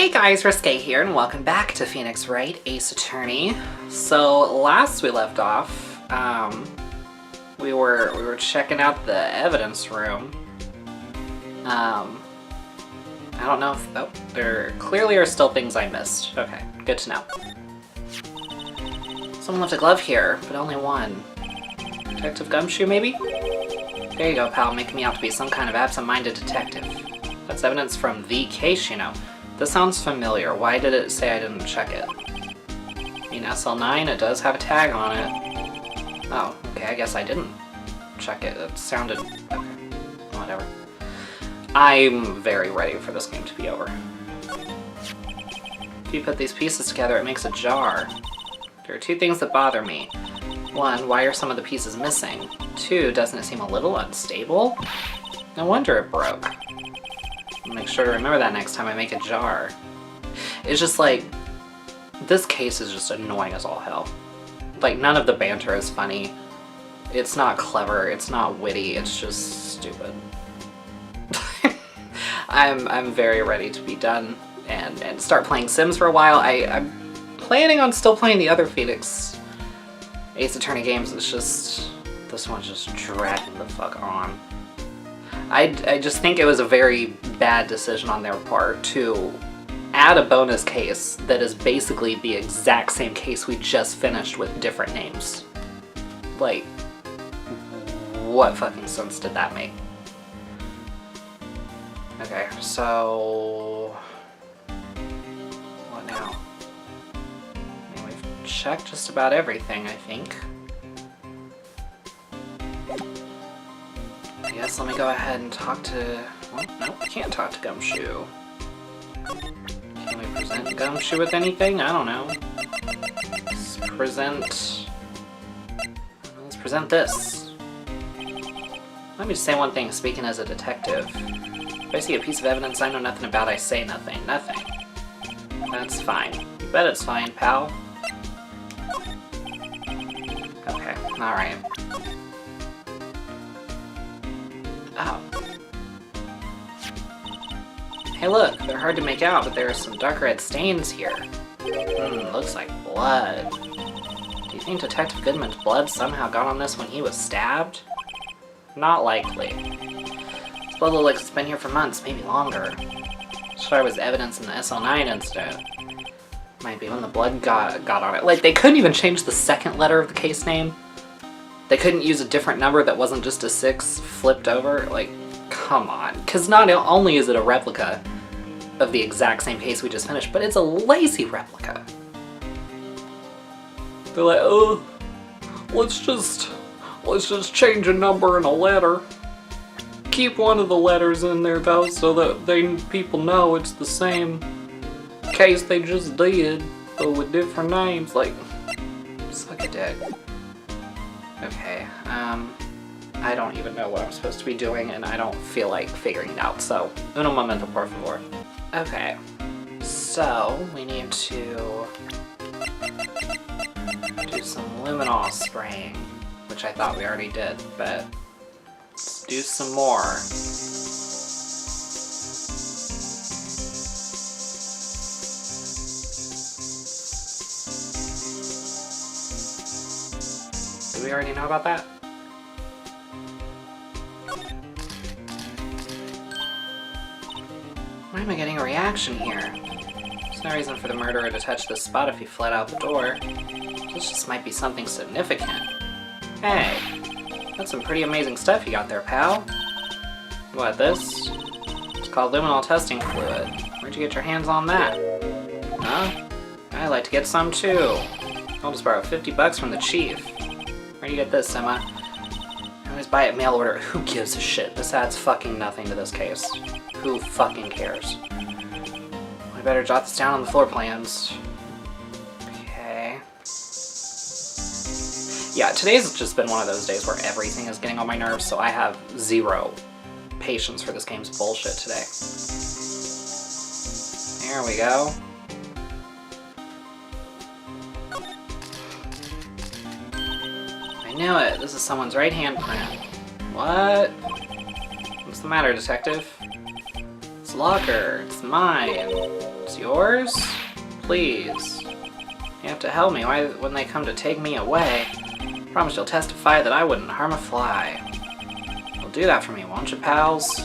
Hey guys, Risque here, and welcome back to Phoenix Wright, Ace Attorney. So last we left off, we were checking out the evidence room. I don't know if there clearly are still things I missed. Okay, good to know. Someone left a glove here, but only one. Detective Gumshoe, maybe? There you go, pal, making me out to be some kind of absent-minded detective. That's evidence from the case, you know. This sounds familiar. Why did it say I didn't check it? I mean, SL9, it does have a tag on it. Oh, okay, I guess I didn't check it. It sounded... okay, whatever. I'm very ready for this game to be over. If you put these pieces together, it makes a jar. There are two things that bother me. One, why are some of the pieces missing? Two, doesn't it seem a little unstable? No wonder it broke. I'll make sure to remember that next time I make a jar. It's just like, this case is just annoying as all hell. Like, none of the banter is funny. It's not clever, it's not witty, it's just stupid. I'm very ready to be done and start playing Sims for a while. I'm planning on still playing the other Phoenix Ace Attorney games. It's just, this one's just dragging the fuck on. I just think it was a very bad decision on their part to add a bonus case that is basically the exact same case we just finished with different names. Like, what fucking sense did that make? Okay, so... what now? I mean, we've checked just about everything, I think. I guess let me go ahead and talk to... well, no, we can't talk to Gumshoe. Can we present Gumshoe with anything? I don't know. Let's present this. Let me just say one thing, speaking as a detective. If I see a piece of evidence I know nothing about, I say nothing. Nothing. That's fine. You bet it's fine, pal. Okay, alright. Oh. Hey look, they're hard to make out, but there are some dark red stains here. Looks like blood. Do you think Detective Goodman's blood somehow got on this when he was stabbed? Not likely. This blood looks like it's been here for months, maybe longer. Sure was evidence in the SL9 incident. Might be when the blood got on it. Like, they couldn't even change the second letter of the case name. They couldn't use a different number that wasn't just a 6 flipped over? Like, come on. Because not only is it a replica of the exact same case we just finished, but it's a lazy replica. They're like, oh, let's just change a number and a letter. Keep one of the letters in there, though, so that people know it's the same case they just did, but with different names. Like, suck a dick. Okay, I don't even know what I'm supposed to be doing, and I don't feel like figuring it out, so uno momento, por favor. Okay, so we need to do some luminol spraying, which I thought we already did, but let's do some more. Did we already know about that? Why am I getting a reaction here? There's no reason for the murderer to touch this spot if he fled out the door. This just might be something significant. Hey, that's some pretty amazing stuff you got there, pal. What, this? It's called luminol testing fluid. Where'd you get your hands on that? Huh? I'd like to get some too. I'll just borrow 50 bucks from the chief. Where do you get this, Emma? I always buy it mail order. Who gives a shit? This adds fucking nothing to this case. Who fucking cares? I better jot this down on the floor plans. Okay. Yeah, today's just been one of those days where everything is getting on my nerves, so I have zero patience for this game's bullshit today. There we go. I knew it. This is someone's right hand print. What? What's the matter, detective? This locker, it's mine. It's yours? Please. You have to help me when they come to take me away. Promise you'll testify that I wouldn't harm a fly. You'll do that for me, won't you, pals?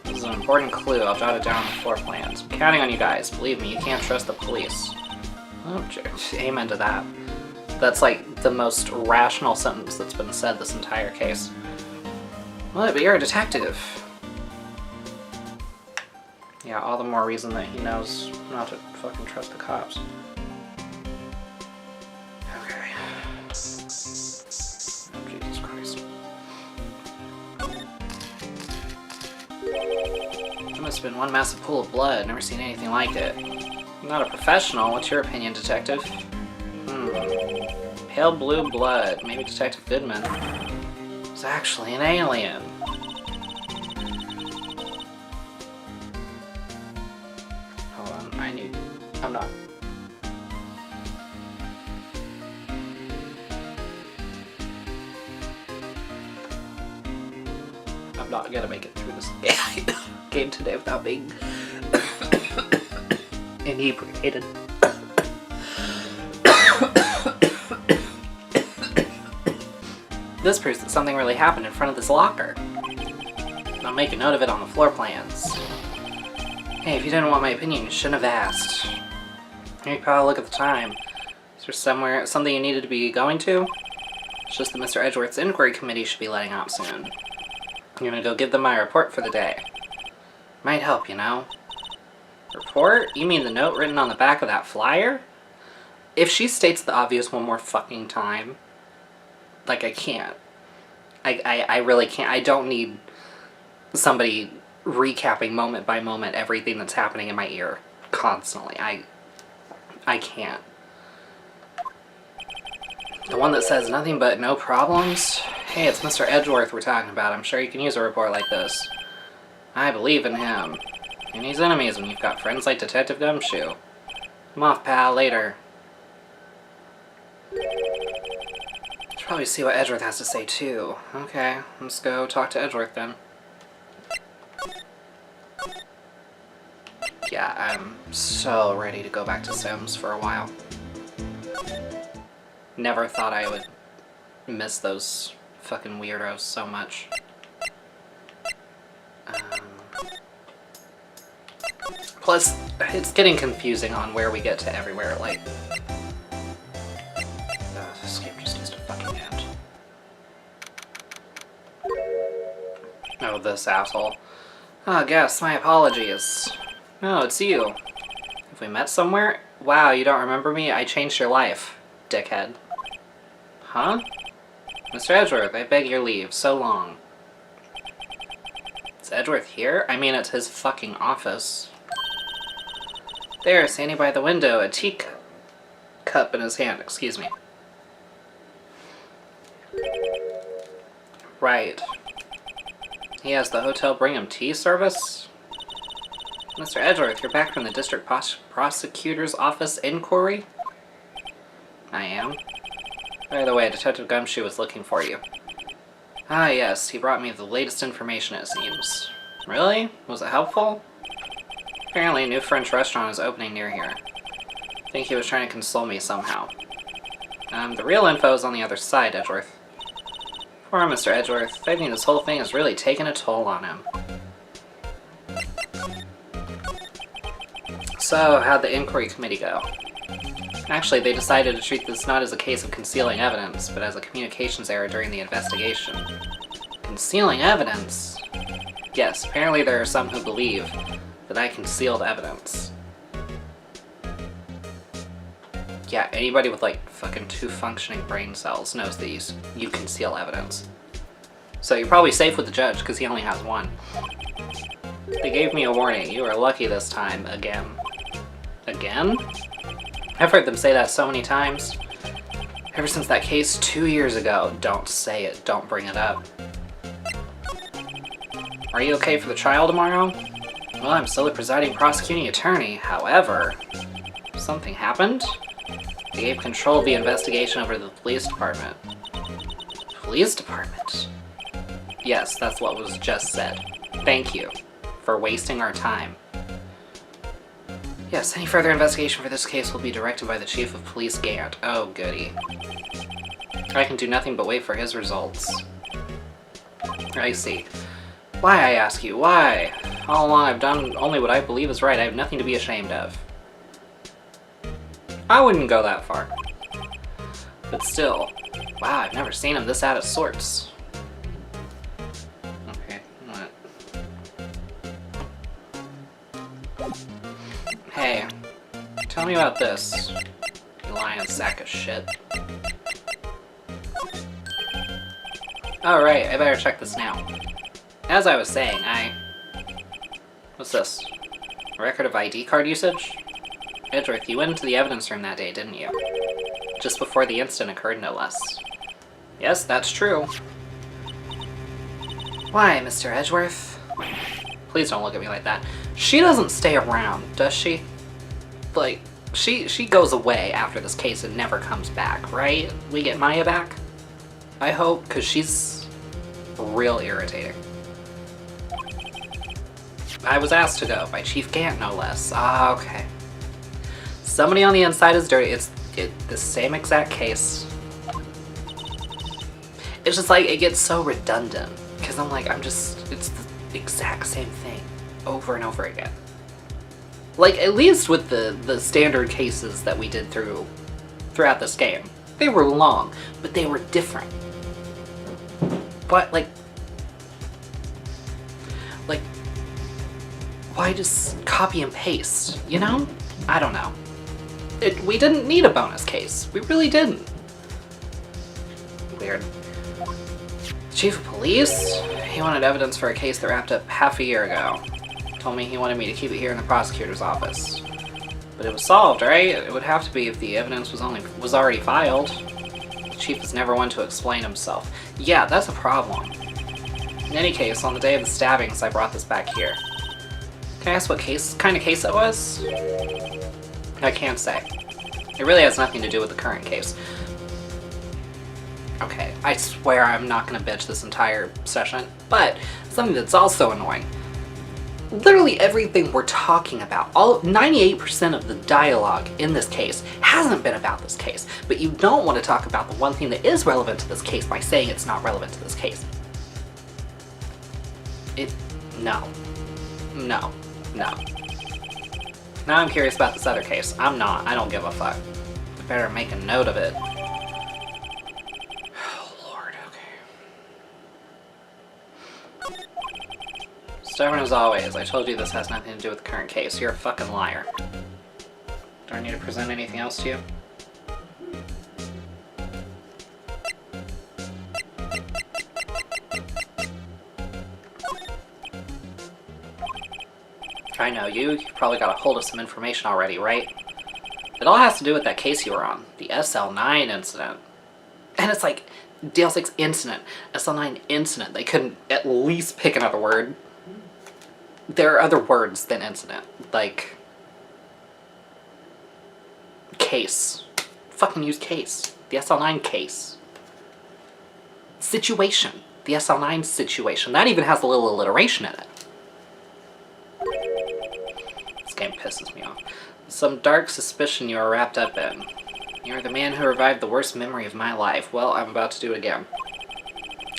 This is an important clue. I'll jot it down on the floor plans. I'm counting on you guys. Believe me, you can't trust the police. Oh, amen to that. That's like the most rational sentence that's been said this entire case. Well, but you're a detective. Yeah, all the more reason that he knows not to fucking trust the cops. Okay. Oh, Jesus Christ. That must have been one massive pool of blood. Never seen anything like it. I'm not a professional. What's your opinion, detective? Pale blue blood. Maybe Detective Goodman was actually an alien. Hold on, I'm not. I'm not gonna make it through this game today without being inebriated. This proves that something really happened in front of this locker. I'll make a note of it on the floor plans. Hey, if you didn't want my opinion, you shouldn't have asked. Here, pal, look at the time. Is there something you needed to be going to? It's just that Mr. Edgeworth's inquiry committee should be letting out soon. I'm gonna go give them my report for the day. Might help, you know. Report? You mean the note written on the back of that flyer? If she states the obvious one more fucking time, like, I can't. I really can't. I don't need somebody recapping moment by moment everything that's happening in my ear constantly. I can't. The one that says nothing but no problems? Hey, it's Mr. Edgeworth we're talking about. I'm sure you can use a report like this. I believe in him. He needs enemies when you've got friends like Detective Gumshoe. I'm off, pal. Later. Should probably see what Edgeworth has to say, too. Okay, let's go talk to Edgeworth, then. Yeah, I'm so ready to go back to Sims for a while. Never thought I would miss those fucking weirdos so much. Plus, it's getting confusing on where we get to everywhere, like... this game just needs to fucking end. Oh, this asshole. Oh, Gus, my apologies. No, it's you. Have we met somewhere? Wow, you don't remember me? I changed your life, dickhead. Huh? Mr. Edgeworth, I beg your leave. So long. Is Edgeworth here? I mean, it's his fucking office. There, standing by the window, a teacup in his hand. Excuse me. Right. He has the hotel bring him tea service? Mr. Edgeworth, you're back from the district prosecutor's office inquiry? I am. By the way, Detective Gumshoe was looking for you. Ah, yes, he brought me the latest information, it seems. Really? Was it helpful? Apparently a new French restaurant is opening near here. I think he was trying to console me somehow. The real info is on the other side, Edgeworth. Poor Mr. Edgeworth. I think this whole thing has really taken a toll on him. So, how'd the inquiry committee go? Actually, they decided to treat this not as a case of concealing evidence, but as a communications error during the investigation. Concealing evidence? Yes, apparently there are some who believe that I concealed evidence. Yeah, anybody with like fucking 2 functioning brain cells knows that you conceal evidence. So you're probably safe with the judge, because he only has 1. They gave me a warning. You are lucky this time, again. Again? I've heard them say that so many times. Ever since that case 2 years ago. Don't say it. Don't bring it up. Are you okay for the trial tomorrow? Well, I'm still the presiding prosecuting attorney. However, something happened? They gave control of the investigation over to the police department. Police department? Yes, that's what was just said. Thank you for wasting our time. Yes, any further investigation for this case will be directed by the Chief of Police Gant. Oh, goody. I can do nothing but wait for his results. I see. Why, I ask you, why? All along I've done only what I believe is right. I have nothing to be ashamed of. I wouldn't go that far. But still, wow, I've never seen him this out of sorts. Okay, what? Hey, tell me about this, you lying sack of shit. Alright, I better check this now. As I was saying, What's this? A record of ID card usage? Edgeworth, you went into the evidence room that day, didn't you? Just before the incident occurred, no less. Yes, that's true. Why, Mr. Edgeworth? Please don't look at me like that. She doesn't stay around, does she? Like, she goes away after this case and never comes back, right? We get Maya back? I hope, because she's real irritating. I was asked to go by Chief Gant, no less. Ah, okay. Somebody on the inside is dirty. It's the same exact case. It's just like, it gets so redundant. Because I'm like, it's the exact same thing over and over again. Like, at least with the standard cases that we did throughout this game. They were long, but they were different. But, like, why just copy and paste, you know? I don't know. We didn't need a bonus case. We really didn't. Weird. Chief of Police? He wanted evidence for a case that wrapped up half a year ago. Told me he wanted me to keep it here in the prosecutor's office. But it was solved, right? It would have to be if the evidence was already filed. The chief is never one to explain himself. Yeah, that's a problem. In any case, on the day of the stabbings, I brought this back here. Can I ask what kind of case it was? I can't say. It really has nothing to do with the current case. Okay, I swear I'm not gonna bitch this entire session, but something that's also annoying. Literally everything we're talking about, 98% of the dialogue in this case hasn't been about this case, but you don't want to talk about the one thing that is relevant to this case by saying it's not relevant to this case. No. No. No. Now I'm curious about this other case. I'm not. I don't give a fuck. I better make a note of it. Oh, Lord, okay. Stubborn as always. I told you this has nothing to do with the current case. You're a fucking liar. Do I need to present anything else to you? I know you probably got a hold of some information already, right? It all has to do with that case you were on, the SL9 incident. And it's like, DL6 incident, SL9 incident. They couldn't at least pick another word. There are other words than incident, like case. Fucking use case. The SL9 case. Situation. The SL9 situation. That even has a little alliteration in it. This game pisses me off. Some dark suspicion you are wrapped up in. You're the man who revived the worst memory of my life. Well, I'm about to do it again.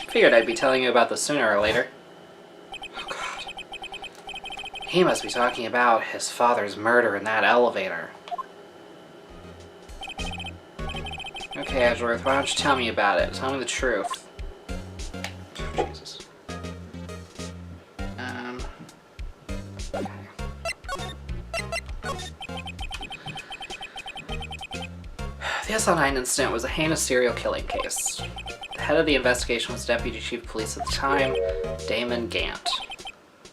Figured I'd be telling you about this sooner or later. Oh god. He must be talking about his father's murder in that elevator. Okay, Edgeworth, why don't you tell me about it? Tell me the truth. Oh, Jesus. Okay. The SL9 incident was a heinous serial killing case. The head of the investigation was Deputy Chief of Police at the time, Damon Gant.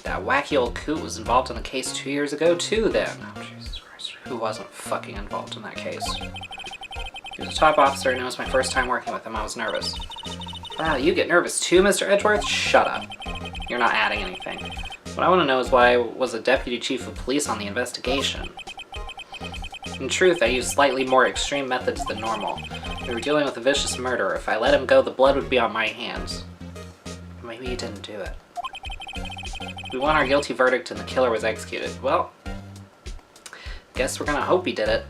That wacky old coot was involved in the case 2 years ago too then. Oh, Jesus Christ. Who wasn't fucking involved in that case? He was a top officer and it was my first time working with him. I was nervous. Wow, you get nervous too, Mr. Edgeworth? Shut up. You're not adding anything. What I want to know is why was a Deputy Chief of Police on the investigation? In truth, I used slightly more extreme methods than normal. We were dealing with a vicious murderer. If I let him go, the blood would be on my hands. Maybe he didn't do it. We want our guilty verdict and the killer was executed. Well, guess we're gonna hope he did it.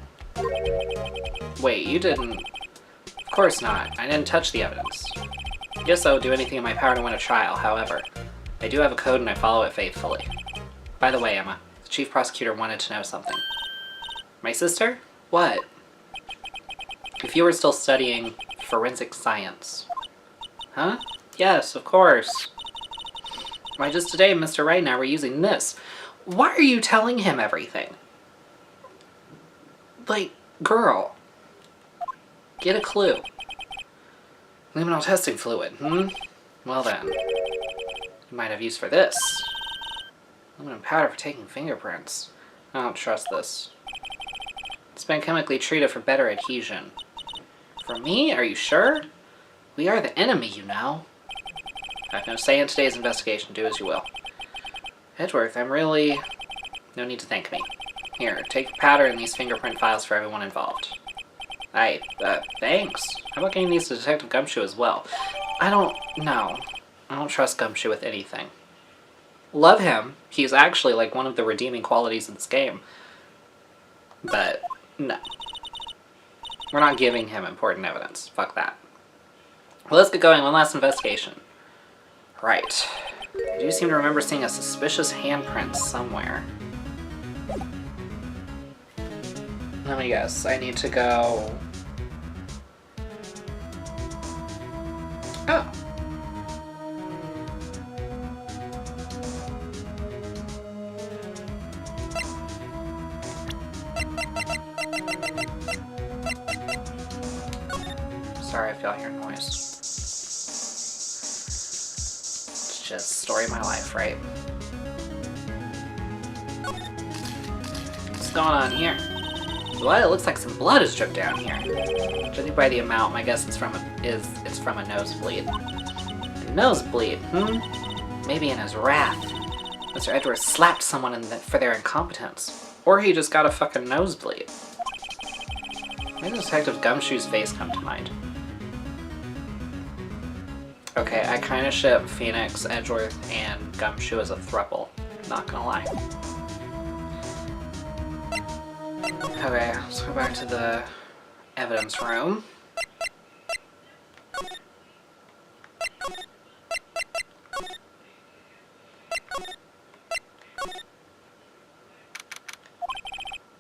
Wait, you didn't... Of course not. I didn't touch the evidence. Guess I would do anything in my power to win a trial, however. I do have a code and I follow it faithfully. By the way, Emma, the chief prosecutor wanted to know something. My sister? What? If you were still studying forensic science. Huh? Yes, of course. Why, just today, Mr. Wright and I were using this. Why are you telling him everything? Like, girl. Get a clue. Luminal testing fluid, Well then. You might have use for this. Aluminum powder for taking fingerprints. I don't trust this. It's been chemically treated for better adhesion. For me? Are you sure? We are the enemy, you know. I have no say in today's investigation. Do as you will. Edgeworth, I'm really... No need to thank me. Here, take the powder and these fingerprint files for everyone involved. Thanks. How about getting these to Detective Gumshoe as well? I don't trust Gumshoe with anything. Love him. He's actually like one of the redeeming qualities of this game. But, no. We're not giving him important evidence. Fuck that. Well, let's get going. One last investigation. Right. I do seem to remember seeing a suspicious handprint somewhere. Let me guess. I need to go... Oh. Sorry if y'all hear noise. It's just story of my life, right? What's going on here? What? It looks like some blood has dripped down here. Judging by the amount, my guess it's from a nosebleed. A nosebleed, Maybe in his wrath, Mr. Edwards slapped someone for their incompetence. Or he just got a fucking nosebleed. Why does Detective Gumshoe's face come to mind? Okay, I kinda ship Phoenix, Edgeworth, and Gumshoe as a throuple. Not gonna lie. Okay, let's go back to the evidence room.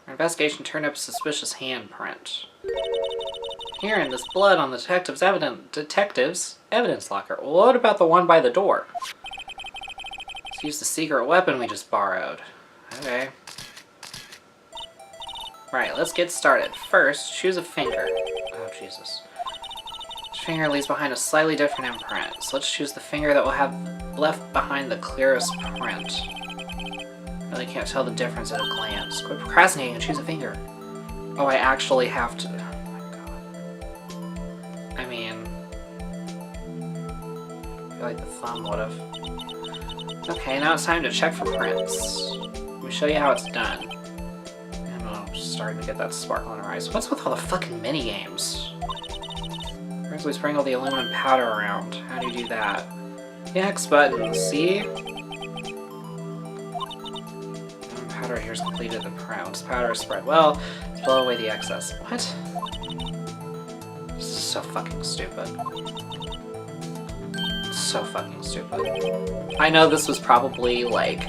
Our investigation turned up a suspicious handprint. Hearing this blood on the detective's evidence locker. What about the one by the door? Let's use the secret weapon we just borrowed. Okay. Right, let's get started. First, choose a finger. Oh, Jesus. Each finger leaves behind a slightly different imprint. So let's choose the finger that will have left behind the clearest print. Really can't tell the difference at a glance. Quit procrastinating and choose a finger. Oh, I actually have to... Oh my god. I mean... I feel like the thumb would've... Okay, now it's time to check for prints. Let me show you how it's done. Starting to get that sparkle in her eyes. What's with all the fucking mini-games? First we sprinkle the aluminum powder around. How do you do that? The X button, see? Aluminum powder here's completed the print. Once powder is spread well, let's blow away the excess. What? This is so fucking stupid. So fucking stupid. I know this was probably like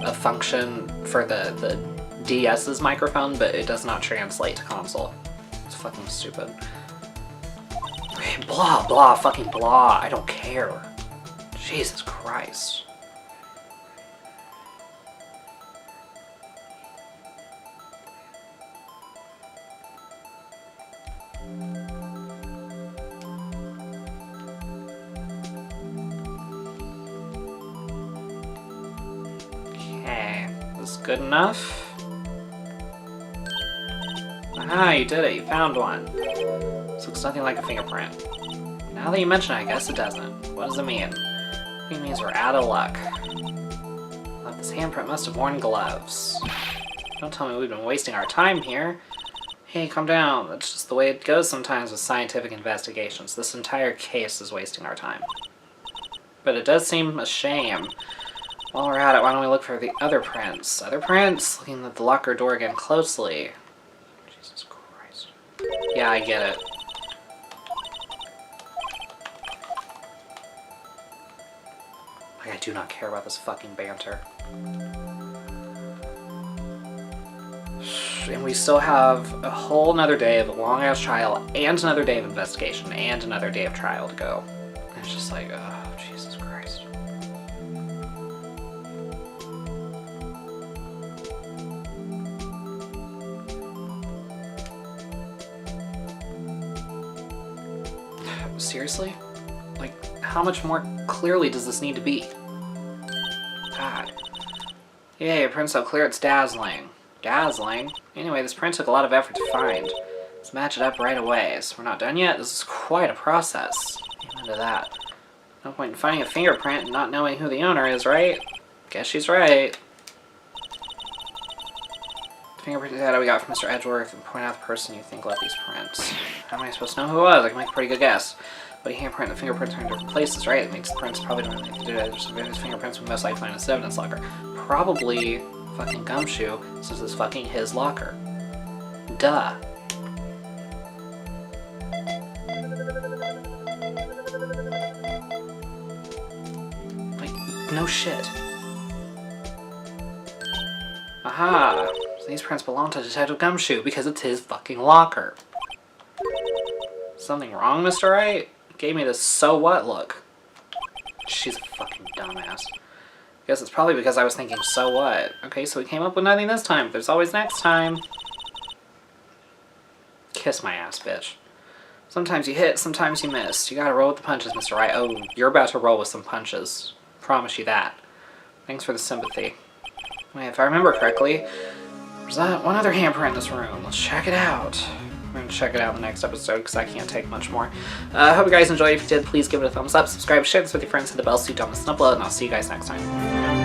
a function for the DS's microphone, but it does not translate to console. It's fucking stupid. Okay, blah, blah, fucking blah. I don't care. Jesus Christ. Okay, is this good enough? Ah, you did it. You found one. This looks nothing like a fingerprint. Now that you mention it, I guess it doesn't. What does it mean? It means we're out of luck. Well, this handprint must have worn gloves. Don't tell me we've been wasting our time here. Hey, calm down. That's just the way it goes sometimes with scientific investigations. This entire case is wasting our time. But it does seem a shame. While we're at it, why don't we look for the other prints? Other prints? Looking at the locker door again closely. Jesus Christ. Yeah, I get it. Like, I do not care about this fucking banter. And we still have a whole nother day of a long-ass trial, and another day of investigation, and another day of trial to go. And it's just like, oh, Jesus Christ. Seriously? Like, how much more clearly does this need to be? God. Yay, print's so clear it's dazzling. Dazzling? Anyway, this print took a lot of effort to find. Let's match it up right away. So we're not done yet? This is quite a process. Amen to that. No point in finding a fingerprint and not knowing who the owner is, right? Guess she's right. Fingerprint data we got from Mr. Edgeworth, and point out the person you think left these prints. How am I supposed to know who it was? I can make a pretty good guess. But you handprint the fingerprints are in different places, right? It makes the prints probably don't have anything to do with it. There's various fingerprints we most likely find in this evidence locker. Probably fucking Gumshoe, since this is fucking his locker. Duh. Like, no shit. Aha! So these prints belong to Detective Gumshoe because it's his fucking locker. Something wrong, Mr. Wright? Gave me this so what look. She's a fucking dumbass. Guess it's probably because I was thinking, so what? Okay, so we came up with nothing this time. There's always next time. Kiss my ass, bitch. Sometimes you hit, sometimes you miss. You gotta roll with the punches, Mr. Wright. Oh, you're about to roll with some punches. Promise you that. Thanks for the sympathy. Wait, if I remember correctly, there's that one other handprint in this room. Let's check it out. We're going to check it out in the next episode because I can't take much more. I hope you guys enjoyed. If you did, please give it a thumbs up, subscribe, share this with your friends, hit the bell so you don't miss an upload, and I'll see you guys next time.